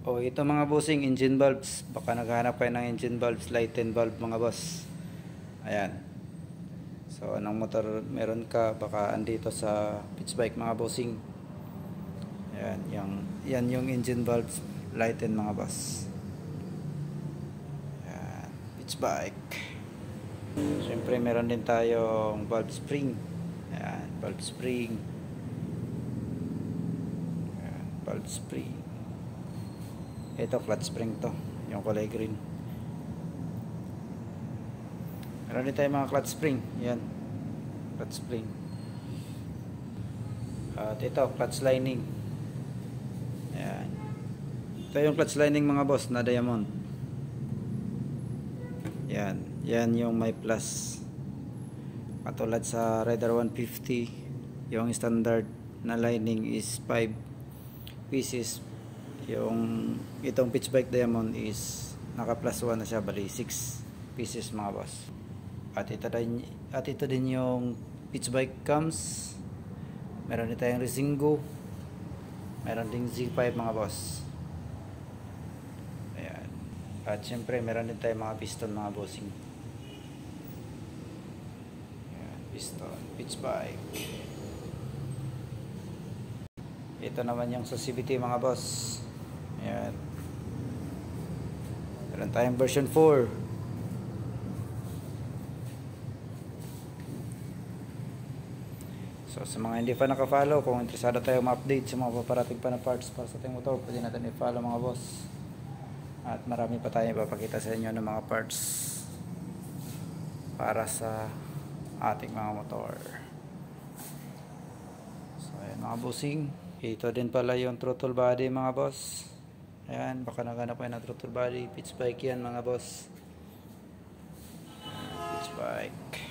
O ito mga bossing, engine valves. Baka naghahanap kayo ng engine valves, lighten valve mga boss. Ayan. So anong motor meron ka, baka andito sa pitch bike mga bossing. Ayan, yan yung engine valves, lighten mga boss. Ayan, pitch bike. Siyempre meron din tayong valve spring. Ayan, valve spring. Ayan, valve spring. Ito clutch spring to, yung kulay green. Meron din tayo mga clutch spring. Yan, clutch spring. At ito clutch lining. Yan, ito yung clutch lining mga boss na diamond. Yan yung may plus. Katulad sa Raider 150, yung standard na lining is 5 pieces. Yung itong pitch bike diamond is naka plus 1 na siya, bali 6 pieces mga boss. At ito din yung pitch bike cams. Meron din tayong Resingo. Meron din Z5 mga boss. Ayan. At syempre meron din tayong mga piston mga bossing. Ayan, piston, pitch bike. Ito naman yung sa CVT mga boss. Ayan. Meron tayong version 4. So sa mga hindi pa naka-follow, kung interesado tayo ma-update sa mga paparating pa na parts para sa ating motor, pwede natin i-follow mga boss. At marami pa tayong ipapakita sa inyo ng mga parts para sa ating mga motor. So ayan mga bossing. Ito din pala yung throttle body mga boss. Ayan, baka naghanap kayo ng throttle body. Pitch bike yan mga boss. Pitch bike.